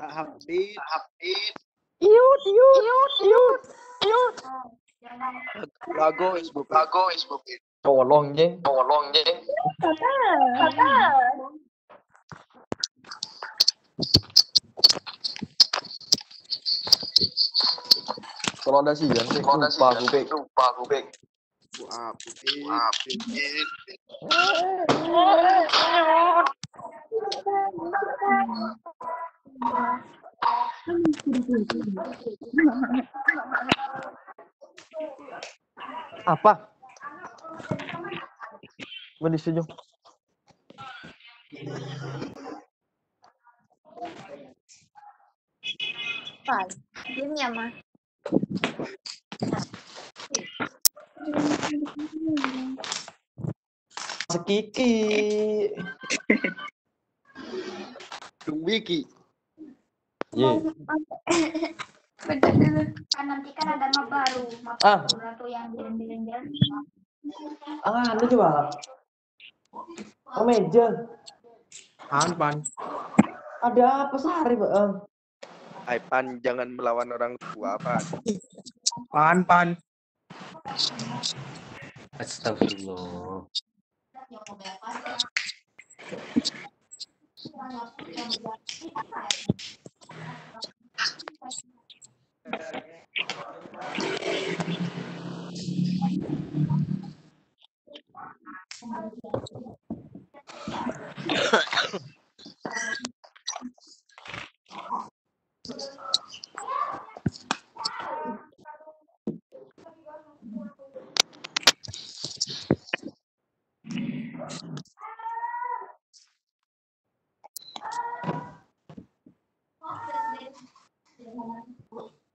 Habib. Lago is bupit. Tolong jeng. Kalau ada sih yang lupa bupit. Bupit. Apa? Benih senyum. Pak, diam ya, Ma. Sekiki. Wiki. Ye. Bentar dulu. Kan nanti kan ada map baru. Map baru tuh yang jalan-jalan. Ada coba. Meja. Pan. Ada apa sehari, Bang? Pan, jangan melawan orang tua, Pan. Pan. Astagfirullah.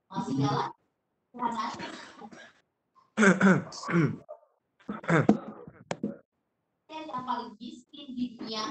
Masih jalan? Yang paling miskin di dunia.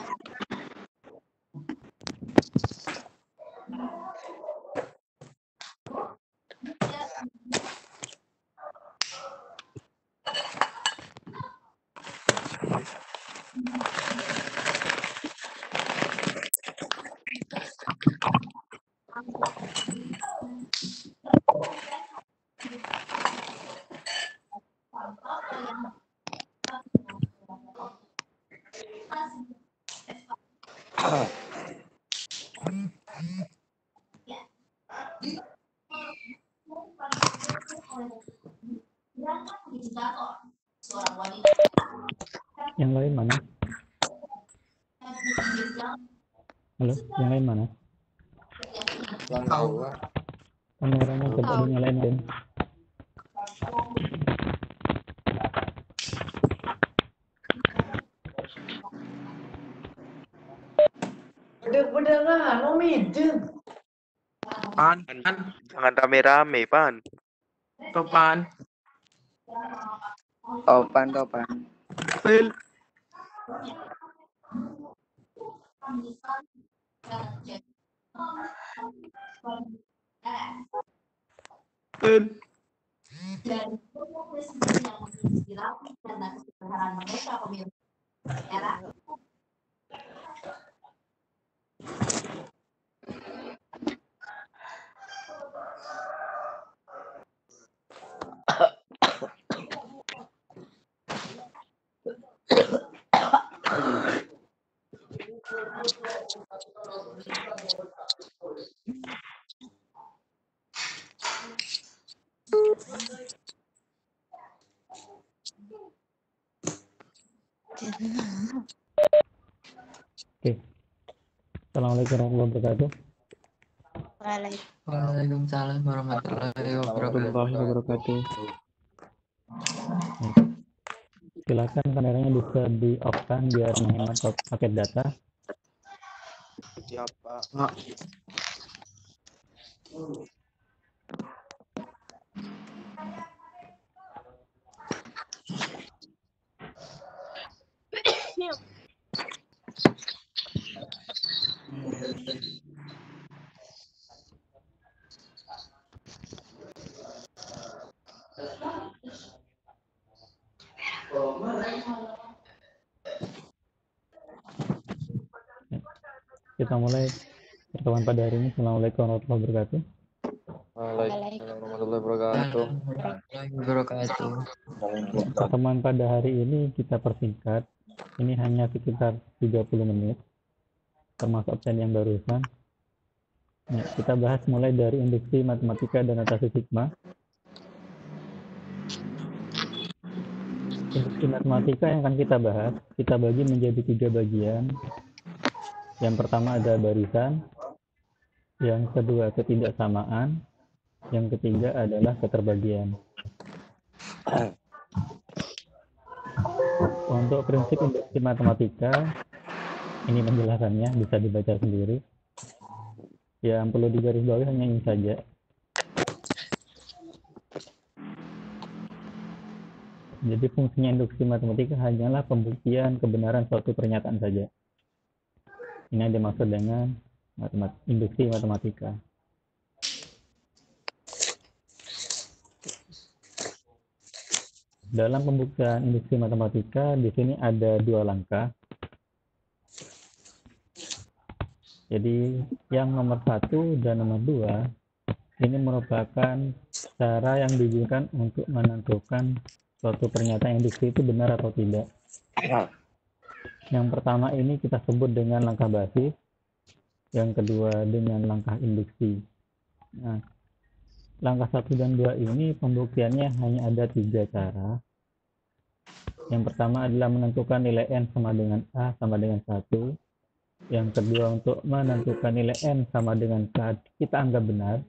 Yang lain mana? Halo, yang lain mana? Kameranya coba dinyalain, Den. Bener-bener no meja. Pan. Jangan rame-rame, Pan. Topan. Topan. Pil. Dan presiden yang menginspirasi karena kesederhanaan mereka pemimpin era. Oke. Assalamualaikum warahmatullahi wabarakatuh. Waalaikumsalam warahmatullahi wabarakatuh. Silakan kameranya bisa di off kan biar menghemat paket data. Siapa? A. Kita mulai pertemuan pada hari ini. Assalamualaikum warahmatullahi wabarakatuh. Waalaikumsalam warahmatullahi wabarakatuh. Warahmatullahi wabarakatuh. Pertemuan pada hari ini kita persingkat. Ini hanya sekitar 30 menit, termasuk absen yang barusan. Ya, kita bahas mulai dari induksi matematika dan notasi sigma. Induksi matematika yang akan kita bahas, kita bagi menjadi 3 bagian. Yang pertama ada barisan, yang kedua ketidaksamaan, yang ketiga adalah keterbagian. Untuk prinsip induksi matematika, ini penjelasannya bisa dibaca sendiri. Yang perlu digarisbawahi hanya ini saja. Jadi fungsinya induksi matematika hanyalah pembuktian kebenaran suatu pernyataan saja. Ini yang dimaksud dengan induksi matematika. Dalam pembuktian induksi matematika, di sini ada 2 langkah. Jadi yang nomor 1 dan nomor 2 ini merupakan cara yang digunakan untuk menentukan suatu pernyataan induksi itu benar atau tidak. Yang pertama ini kita sebut dengan langkah basis, yang kedua dengan langkah induksi. Nah, langkah 1 dan 2 ini pembuktiannya hanya ada 3 cara. Yang pertama adalah menentukan nilai n sama dengan a sama dengan 1. Yang kedua untuk menentukan nilai n sama dengan k kita anggap benar.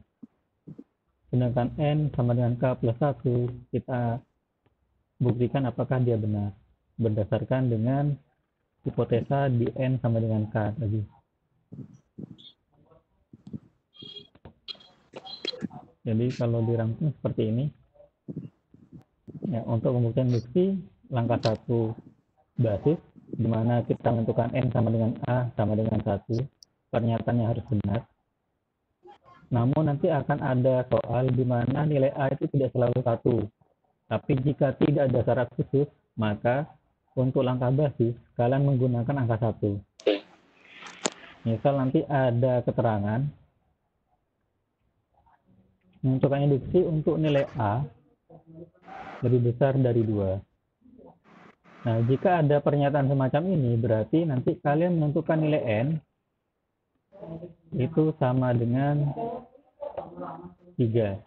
Sedangkan n sama dengan k plus 1 kita buktikan apakah dia benar. Berdasarkan dengan hipotesa di n sama dengan k tadi. Jadi kalau dirangkum seperti ini. Ya, untuk pembuktian induksi langkah 1 basis, di mana kita menentukan n sama dengan a sama dengan 1. Pernyataannya harus benar. Namun nanti akan ada soal di mana nilai a itu tidak selalu 1. Tapi jika tidak ada syarat khusus, maka untuk langkah basis, kalian menggunakan angka 1. Misal nanti ada keterangan menentukan induksi untuk nilai A lebih besar dari 2. Nah, jika ada pernyataan semacam ini, berarti nanti kalian menentukan nilai N itu sama dengan 3.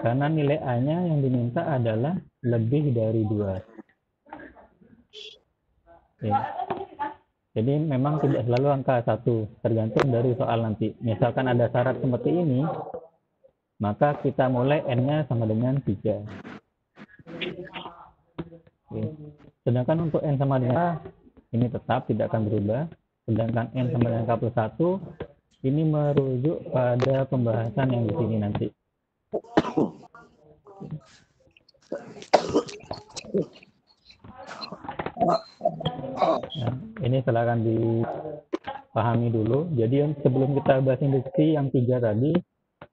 Karena nilai A-nya yang diminta adalah lebih dari 2. Ya. Jadi memang tidak selalu angka 1, tergantung dari soal nanti. Misalkan ada syarat seperti ini, maka kita mulai N-nya sama dengan 3. Oke. Sedangkan untuk N sama dengan A, ini tetap tidak akan berubah. Sedangkan N sama dengan K plus 1, ini merujuk pada pembahasan yang di sini nanti. Nah, ini silakan dipahami dulu. Jadi sebelum kita bahas induksi yang 3 tadi,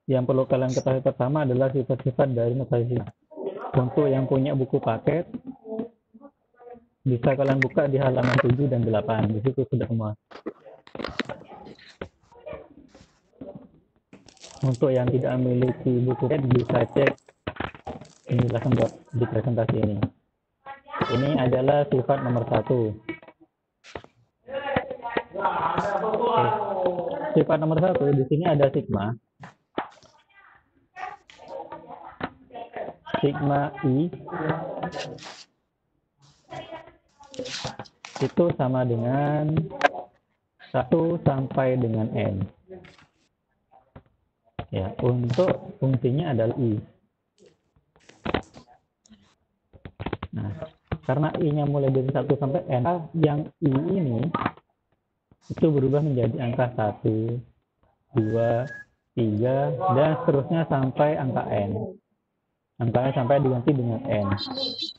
yang perlu kalian ketahui pertama adalah sifat-sifat dari notasi. Untuk yang punya buku paket, bisa kalian buka di halaman 7 dan 8. Di situ sudah semua. Untuk yang tidak memiliki buku paket, bisa cek penjelasan buat di presentasi ini. Ini adalah sifat nomor 1. Oke. Sifat nomor 1 di sini ada sigma. Sigma I itu sama dengan 1 sampai dengan N. Ya, untuk fungsinya adalah I. Nah, karena I-nya mulai dari 1 sampai N, yang I ini itu berubah menjadi angka 1, 2, 3, dan seterusnya sampai angka n. Angkanya sampai diganti dengan n.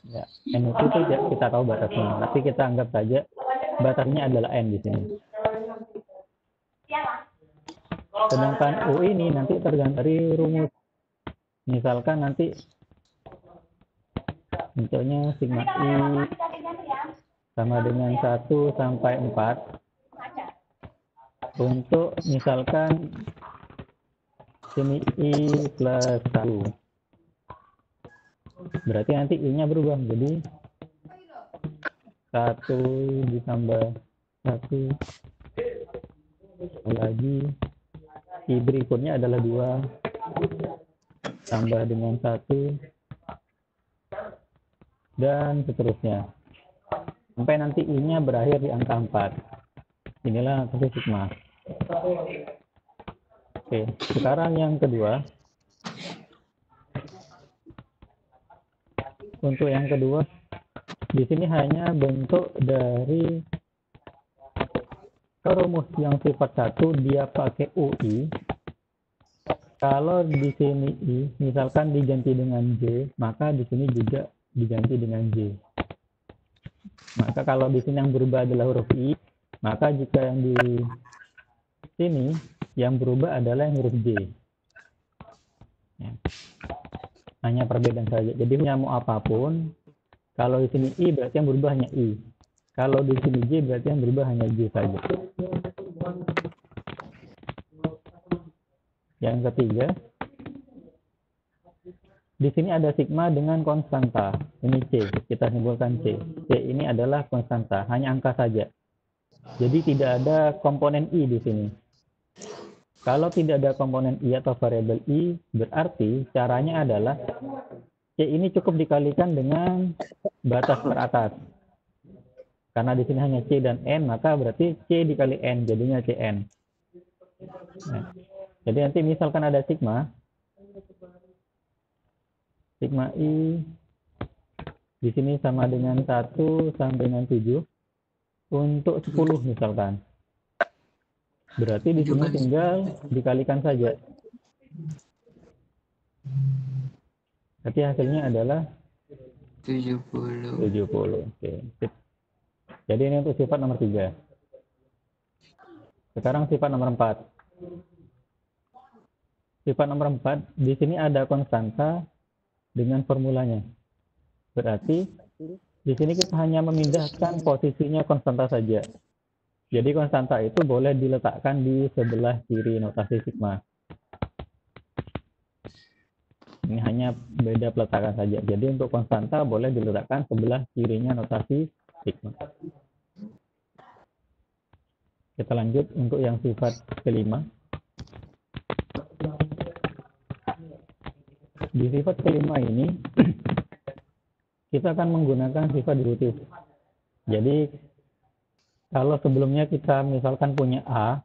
Ya, n itu tidak kita tahu batasnya, tapi kita anggap saja batasnya adalah n di sini. Sedangkan U ini nanti tergantung dari rumus. Misalkan nanti contohnya sigma I sama dengan 1 sampai 4. Untuk misalkan sini I plus 1. Berarti nanti I-nya berubah menjadi 1 ditambah 1 lagi I berikutnya adalah 2 tambah dengan 1 dan seterusnya sampai nanti I-nya berakhir di angka 4. Inilah notasi sigma. Oke, sekarang yang kedua. Untuk yang kedua, di sini hanya bentuk dari rumus yang sifat 1 dia pakai UI. Kalau di sini I misalkan diganti dengan J, maka di sini juga diganti dengan J. Maka kalau di sini yang berubah adalah huruf I, maka jika yang di sini yang berubah adalah yang huruf J. Ya. Hanya perbedaan saja. Jadi mau apapun, kalau di sini I berarti yang berubah hanya I. Kalau di sini J berarti yang berubah hanya J saja. Yang ketiga, di sini ada sigma dengan konstanta. Ini C, kita simpulkan C. C ini adalah konstanta, hanya angka saja. Jadi tidak ada komponen I di sini. Kalau tidak ada komponen I atau variabel I, berarti caranya adalah C ini cukup dikalikan dengan batas per atas. Karena di sini hanya C dan N, maka berarti C dikali N, jadinya Cn. Nah, jadi nanti misalkan ada sigma I di sini sama dengan 1 sampai dengan 7 untuk 10 misalkan. Berarti di sini tinggal dikalikan saja. Tapi hasilnya adalah 70. Oke. Jadi ini untuk sifat nomor 3. Sekarang sifat nomor 4. Sifat nomor 4, di sini ada konstanta dengan formulanya. Berarti di sini kita hanya memindahkan posisinya konstanta saja. Jadi konstanta itu boleh diletakkan di sebelah kiri notasi sigma. Ini hanya beda peletakan saja. Jadi untuk konstanta boleh diletakkan sebelah kirinya notasi sigma. Kita lanjut untuk yang sifat kelima. Di sifat kelima ini kita akan menggunakan sifat dilutif. Jadi kalau sebelumnya kita misalkan punya A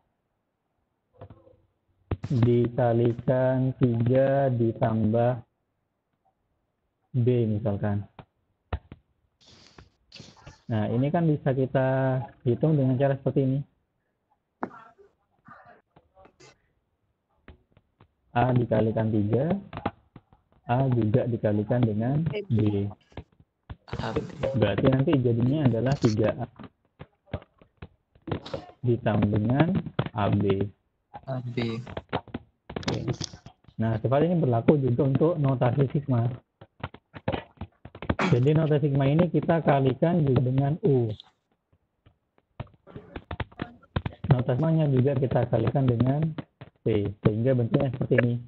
dikalikan 3 ditambah B misalkan. Nah, ini kan bisa kita hitung dengan cara seperti ini. A dikalikan 3, A juga dikalikan dengan B. Berarti nanti jadinya adalah 3A ditambah dengan AB. Oke. Nah, sifat ini berlaku juga untuk notasi sigma. Jadi notasi sigma ini kita kalikan juga dengan U. Notasi sigmanya juga kita kalikan dengan P. Sehingga bentuknya seperti ini.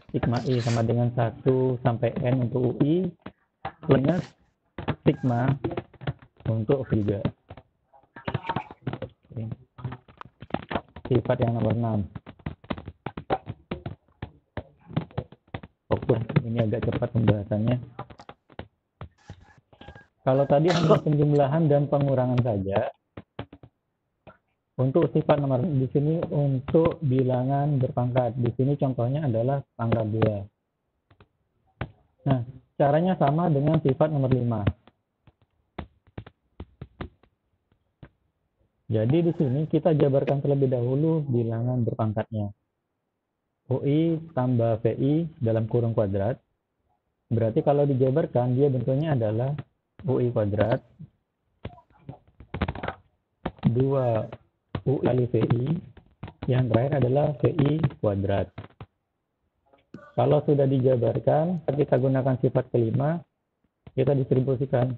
Sigma I sama dengan 1 sampai N untuk UI plus sigma untuk V juga. Sifat yang nomor 6. Fokus, ini agak cepat pembahasannya. Kalau tadi hanya penjumlahan dan pengurangan saja, untuk sifat nomor di sini untuk bilangan berpangkat. Di sini contohnya adalah pangkat 2. Nah, caranya sama dengan sifat nomor 5. Jadi di sini kita jabarkan terlebih dahulu bilangan berpangkatnya. UI tambah VI dalam kurung kuadrat. Berarti kalau dijabarkan dia bentuknya adalah UI kuadrat 2 UI kali VI, yang terakhir adalah VI kuadrat. Kalau sudah dijabarkan, kita gunakan sifat kelima, kita distribusikan.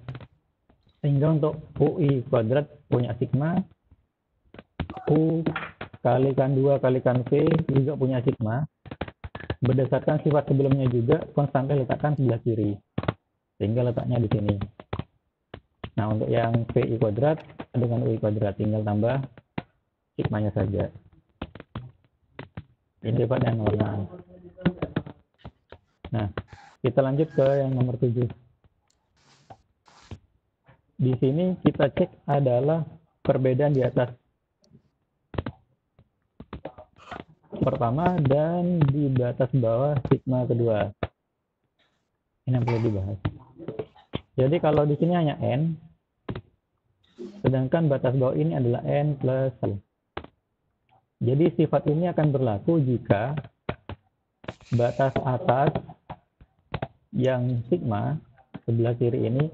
Sehingga untuk UI kuadrat punya sigma, U kalikan 2 kalikan V juga punya sigma. Berdasarkan sifat sebelumnya juga, konstanta letakkan sebelah kiri. Sehingga letaknya di sini. Nah, untuk yang VI kuadrat dengan UI kuadrat tinggal tambah sigmanya saja. Ini sifat yang normal. Nah, kita lanjut ke yang nomor 7. Di sini kita cek adalah perbedaan di atas. Pertama dan di batas bawah sigma kedua. Ini yang perlu dibahas. Jadi kalau di sini hanya N, sedangkan batas bawah ini adalah N plus 1. Jadi sifat ini akan berlaku jika batas atas yang sigma sebelah kiri ini,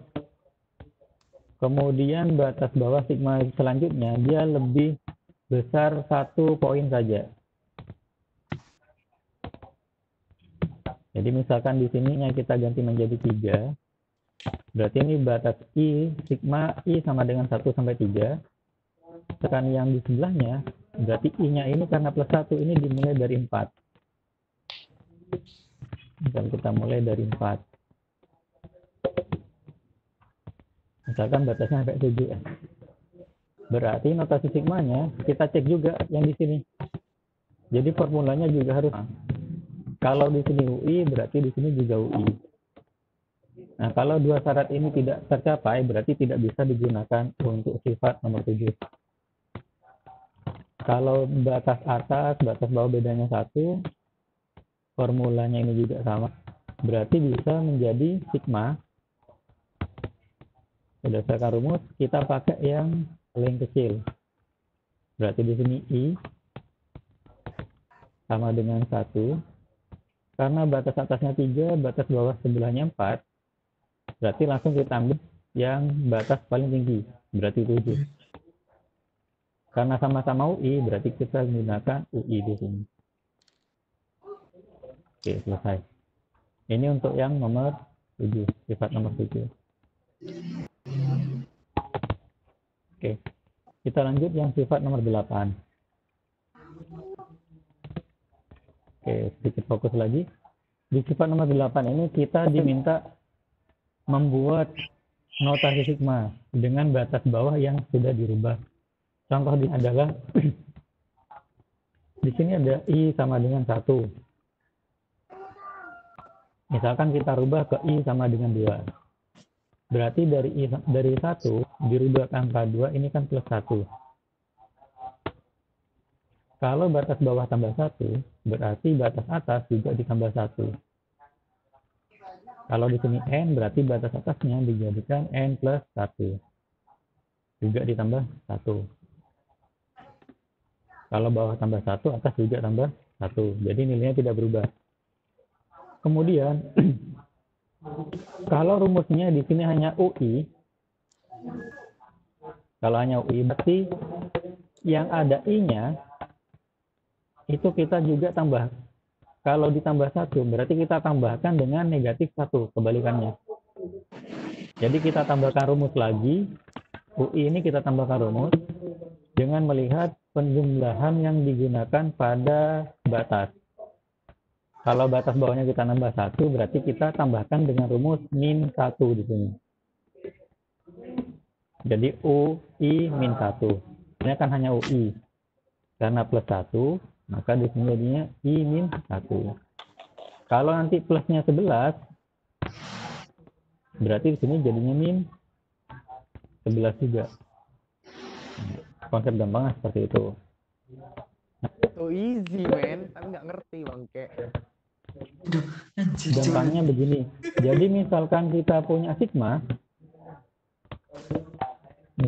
kemudian batas bawah sigma selanjutnya dia lebih besar 1 poin saja. Jadi misalkan di sininya kita ganti menjadi 3. Berarti ini batas I, sigma I sama dengan 1 sampai 3. Sedangkan yang di sebelahnya, berarti I-nya ini karena plus 1 ini dimulai dari 4. Dan kita mulai dari 4. Misalkan batasnya sampai 7. Berarti notasi sigmanya kita cek juga yang di sini. Jadi formulanya juga harus. Kalau di sini UI, berarti di sini juga UI. Nah, kalau dua syarat ini tidak tercapai, berarti tidak bisa digunakan untuk sifat nomor 7. Kalau batas atas, batas bawah bedanya 1, formulanya ini juga sama. Berarti bisa menjadi sigma. Berdasarkan rumus, kita pakai yang paling kecil. Berarti di sini I sama dengan 1. Karena batas atasnya 3, batas bawah sebelahnya 4, berarti langsung kita ambil yang batas paling tinggi, berarti 7. Karena sama-sama UI, berarti kita menggunakan UI di sini. Oke, selesai. Ini untuk yang nomor 7, sifat nomor 7. Oke, kita lanjut yang sifat nomor 8. Oke, sedikit fokus lagi. Di sifat nomor 8 ini kita diminta membuat notasi sigma dengan batas bawah yang sudah dirubah. Contoh adalah di sini ada I sama dengan 1. Misalkan kita rubah ke I sama dengan 2. Berarti dari 1 dirubah ke angka 2 ini kan plus 1. Kalau batas bawah tambah 1, berarti batas atas juga ditambah 1. Kalau di sini N, berarti batas atasnya dijadikan N plus 1. Juga ditambah 1. Kalau bawah tambah 1, atas juga tambah 1. Jadi nilainya tidak berubah. Kemudian, kalau rumusnya di sini hanya UI, kalau hanya UI, berarti yang ada I-nya, itu kita juga tambah. Kalau ditambah 1, berarti kita tambahkan dengan negatif 1, kebalikannya. Jadi kita tambahkan rumus lagi, UI ini kita tambahkan rumus, dengan melihat penjumlahan yang digunakan pada batas. Kalau batas bawahnya kita nambah 1, berarti kita tambahkan dengan rumus min 1 di sini. Jadi UI min 1. Ini kan hanya UI. Karena plus 1, maka di sini jadinya I min 1. Kalau nanti plusnya 11, berarti di sini jadinya min 11 juga. Konsep gampangnya seperti itu. So easy, men. Tapi nggak ngerti, bangke. Gampangnya begini. Jadi misalkan kita punya sigma,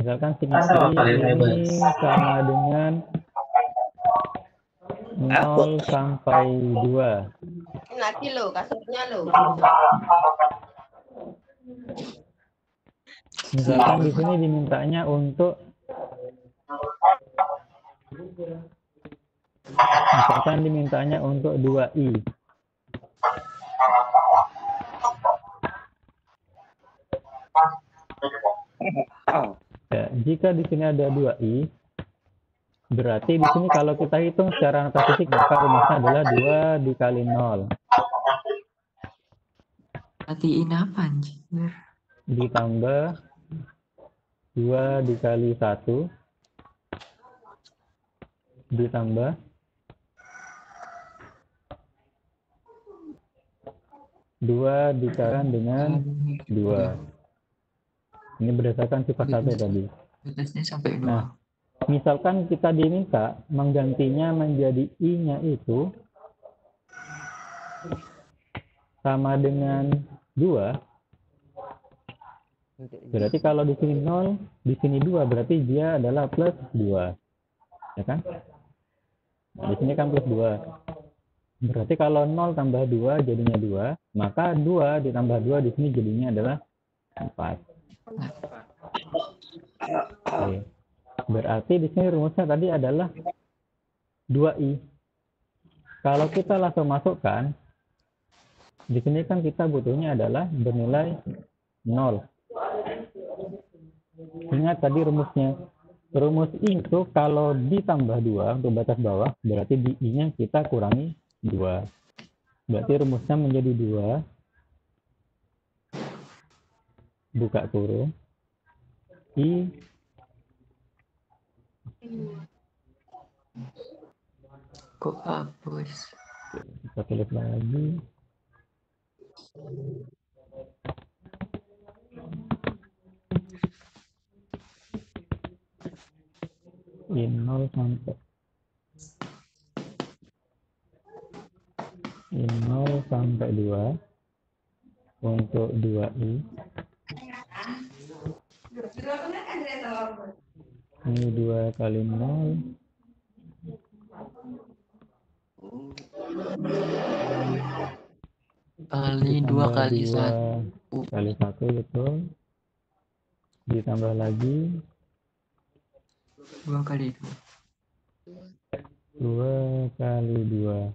Misalkan sigma I ini sama dengan 0 sampai 2. Nanti lo, kasusnya lo. Misalkan di sini dimintanya untuk misalkan dimintanya untuk 2i. Ya, jika di sini ada 2i, berarti di sini kalau kita hitung secara notasi fisik maka rumusnya adalah 2 dikali 0 Matiin apa anjir? ditambah 2 dikali 1 ditambah 2 dikalikan dengan 2. Ini berdasarkan sifat 1 tadi. Batasnya sampai 2. Nah, misalkan kita diminta menggantinya menjadi i-nya itu sama dengan 2. Berarti kalau di sini 0, di sini 2, berarti dia adalah plus 2. Ya kan? Nah, di sini kan plus 2. Berarti kalau 0 tambah 2 jadinya 2, maka 2 ditambah 2 di sini jadinya adalah 4. Oke. Berarti di sini rumusnya tadi adalah 2i. Kalau kita langsung masukkan, di sini kan kita butuhnya adalah bernilai 0. Ingat tadi rumusnya. Rumus i itu kalau ditambah 2 untuk batas bawah, berarti di i-nya kita kurangi 2. Berarti rumusnya menjadi 2. Buka kurung. I Kok hapus? kita tulis lagi. I 0 sampai I 0 sampai 2 untuk 2i. Ini 2 kali 0 Kali 2 kali 1. 2 kali 1 betul. Ditambah lagi 2 kali 2 kali 2.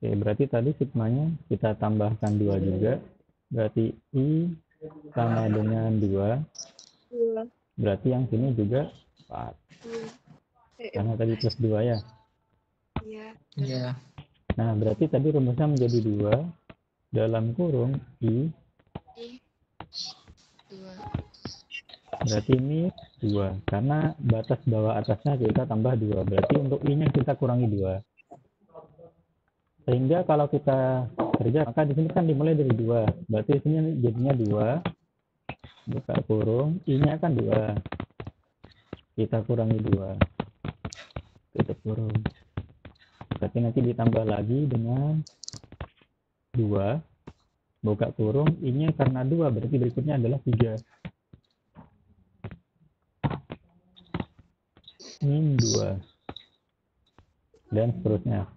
Oke, berarti tadi sigmanya kita tambahkan 2 juga. Berarti I sama dengan 2. Berarti yang sini juga 4. Karena tadi plus 2 ya. 2. Iya. Nah, berarti tadi rumusnya menjadi 2 dalam kurung I. Berarti ini 2. Karena batas bawah atasnya kita tambah 2. Berarti untuk I-nya kita kurangi 2. Sehingga kalau kita kerja, maka di sini kan dimulai dari 2. Berarti di sini jadinya 2. Buka kurung, I-nya kan 2. Kita kurangi 2. Tutup kurung. Berarti nanti ditambah lagi dengan 2. Buka kurung, I-nya karena 2, berarti berikutnya adalah 3. Min 2. Dan seterusnya.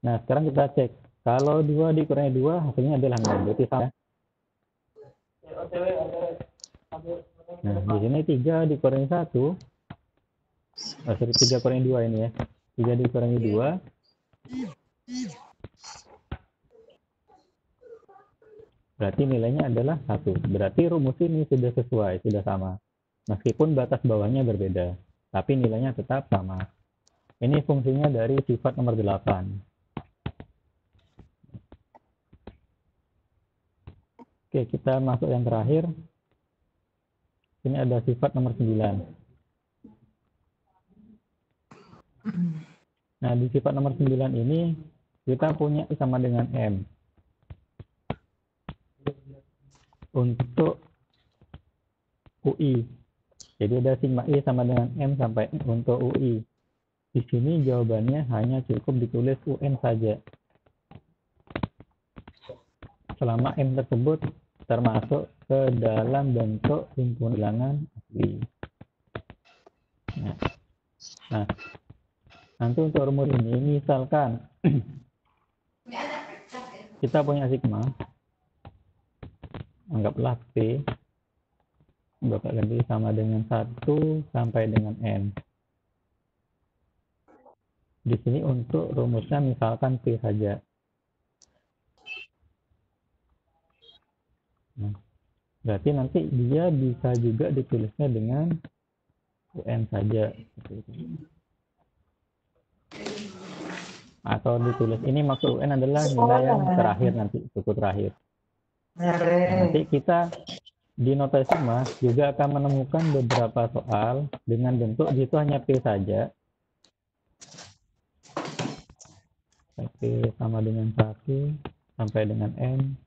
Nah, sekarang kita cek. Kalau 2 dikurangi 2, hasilnya adalah 0. Berarti sama. Nah, di sini 3 dikurangi 1. Sorry, 3 kurangi 2 ini ya. 3 dikurangi 2. Berarti nilainya adalah 1. Berarti rumus ini sudah sesuai, sudah sama. Meskipun batas bawahnya berbeda. Tapi nilainya tetap sama. Ini fungsinya dari sifat nomor 8. Oke, kita masuk yang terakhir. Ini ada sifat nomor 9. Nah, di sifat nomor 9 ini, kita punya I sama dengan M. Untuk UI. Jadi ada sigma I sama dengan M sampai untuk UI. Di sini jawabannya hanya cukup ditulis UN saja. Selama M tersebut termasuk ke dalam bentuk himpunan bilangan asli. Nah, nanti untuk rumus ini misalkan kita punya sigma, anggaplah P Bapak ganti sama dengan 1 sampai dengan N. Di sini untuk rumusnya misalkan P saja. Nah, berarti nanti dia bisa juga ditulisnya dengan UN saja. Atau ditulis, ini maksud UN adalah nilai yang terakhir nanti, suku terakhir. Nah, nanti kita di nota sigma juga akan menemukan beberapa soal dengan bentuk itu hanya P saja. P sama dengan 1 sampai dengan N.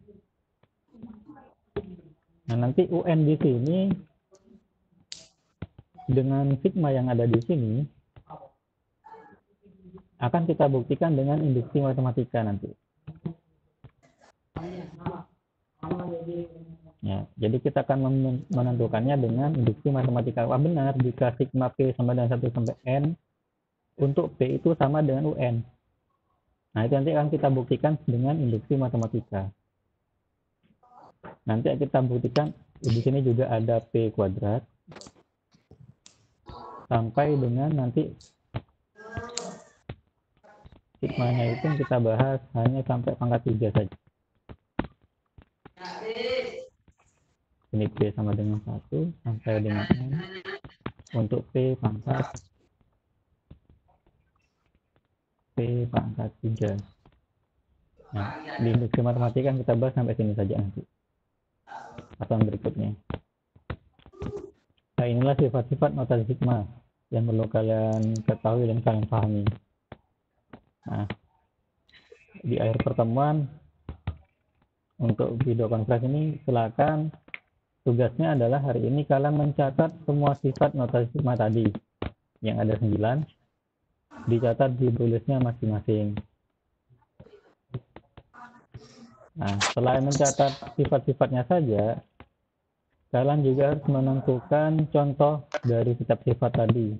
Nah, nanti UN di sini dengan sigma yang ada di sini akan kita buktikan dengan induksi matematika nanti. Ya, jadi kita akan menentukannya dengan induksi matematika. Wah, benar jika sigma P sama dengan 1 sampai N, untuk P itu sama dengan UN. Nah, itu nanti akan kita buktikan dengan induksi matematika. Nanti kita buktikan di sini juga ada P kuadrat sampai dengan nanti sigmanya itu kita bahas hanya sampai pangkat 3 saja. Ini P sama dengan 1 sampai dengan N untuk P pangkat 3. Nah, di induksi matematika kita bahas sampai sini saja nanti. Atau yang berikutnya. Nah, inilah sifat-sifat notasi sigma yang perlu kalian ketahui dan kalian pahami. Nah, di akhir pertemuan untuk video konferensi ini silakan tugasnya adalah hari ini kalian mencatat semua sifat notasi sigma tadi yang ada 9, dicatat di tulisnya masing-masing. Nah, selain mencatat sifat-sifatnya saja, kalian juga harus menentukan contoh dari setiap sifat tadi.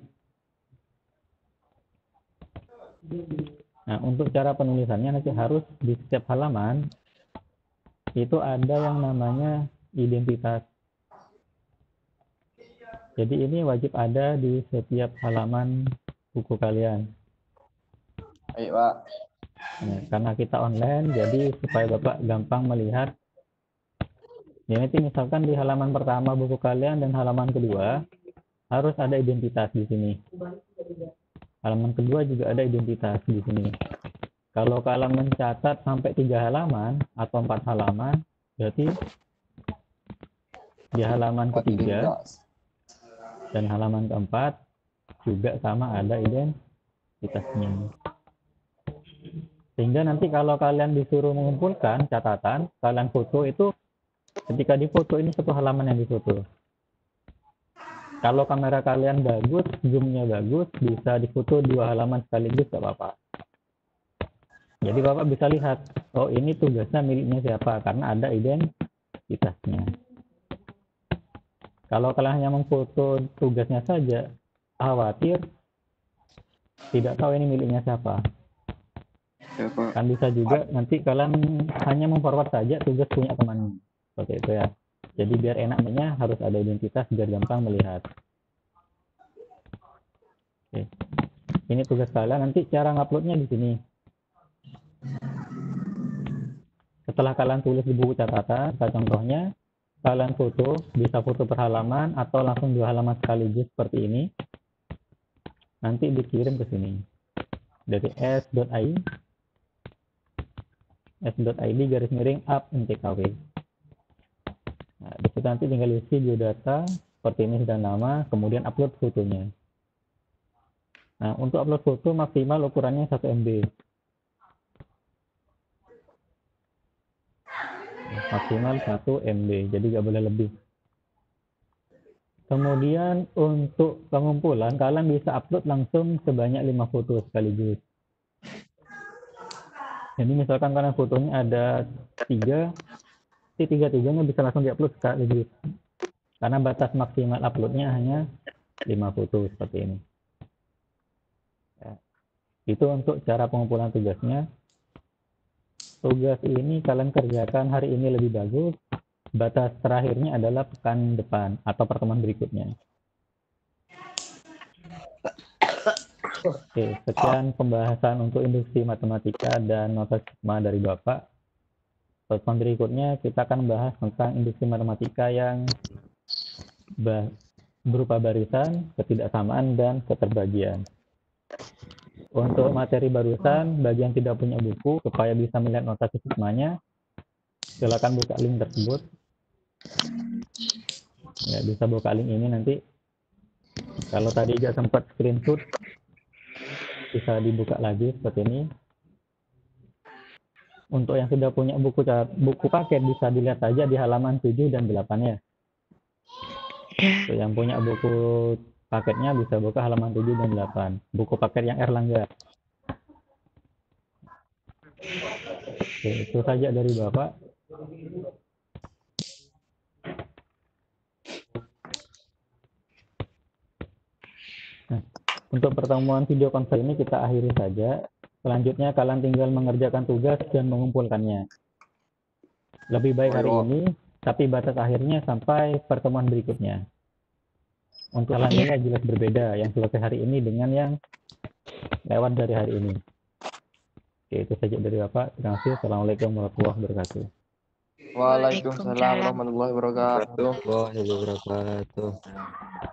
Nah, untuk cara penulisannya nanti harus di setiap halaman itu ada yang namanya identitas. Jadi ini wajib ada di setiap halaman buku kalian. Baik, Pak. Nah, karena kita online, jadi supaya Bapak gampang melihat. Ya, nanti misalkan di halaman pertama buku kalian dan halaman kedua harus ada identitas di sini. Halaman kedua juga ada identitas di sini. Kalau kalian mencatat sampai 3 halaman atau 4 halaman, berarti di halaman ketiga dan halaman keempat juga sama ada identitasnya. Sehingga nanti kalau kalian disuruh mengumpulkan catatan, kalian foto itu, ketika difoto ini satu halaman yang difoto. Kalau kamera kalian bagus, zoomnya bagus, bisa difoto 2 halaman sekaligus, gak apa-apa. Jadi Bapak bisa lihat, oh ini tugasnya miliknya siapa, karena ada identitasnya. Kalau kalian hanya memfoto tugasnya saja, khawatir tidak tahu ini miliknya siapa. Kan bisa juga nanti kalian hanya memforward saja tugas punya teman. Seperti itu ya. Jadi biar enaknya harus ada identitas biar gampang melihat. Oke. Ini tugas kalian, nanti cara nguploadnya di sini. Setelah kalian tulis di buku catatan, contohnya kalian foto, bisa foto per halaman atau langsung 2 halaman sekaligus seperti ini. Nanti dikirim ke sini dari s.id/up_tkw. Nah, di situ nanti tinggal isi biodata seperti ini dan nama, kemudian upload fotonya. Nah, untuk upload foto maksimal ukurannya 1 MB. Maksimal 1 MB, jadi nggak boleh lebih. Kemudian untuk pengumpulan, kalian bisa upload langsung sebanyak 5 foto sekaligus. Jadi misalkan kalian fotonya ada 3, si tiga-tiganya bisa langsung diupload sekaligus. Karena batas maksimal uploadnya hanya 5 foto seperti ini. Ya. Itu untuk cara pengumpulan tugasnya. Tugas ini kalian kerjakan hari ini lebih bagus. Batas terakhirnya adalah pekan depan atau pertemuan berikutnya. Oke, sekian pembahasan untuk induksi matematika dan nota sigma dari Bapak. Pertemuan berikutnya kita akan bahas tentang induksi matematika yang berupa barisan, ketidaksamaan, dan keterbagian. Untuk materi barusan, bagi yang tidak punya buku, supaya bisa melihat notasi sigmanya, silakan buka link tersebut. Ya, bisa buka link ini nanti. Kalau tadi nggak sempat screenshot, bisa dibuka lagi seperti ini. Untuk yang sudah punya buku paket, bisa dilihat saja di halaman 7 dan 8-nya. Untuk yang punya buku paketnya bisa buka halaman 7 dan 8. Buku paket yang Erlangga. Oke, itu saja dari Bapak. Nah, untuk pertemuan video konfer ini kita akhiri saja. Selanjutnya kalian tinggal mengerjakan tugas dan mengumpulkannya. Lebih baik hari ini, tapi batas akhirnya sampai pertemuan berikutnya. Untuk alhamdulillah jelas berbeda yang selesai hari ini dengan yang lewat dari hari ini. Oke, itu saja dari Bapak. Terima kasih. Assalamualaikum warahmatullahi wabarakatuh. Waalaikumsalam warahmatullahi wabarakatuh. Warahmatullahi wabarakatuh.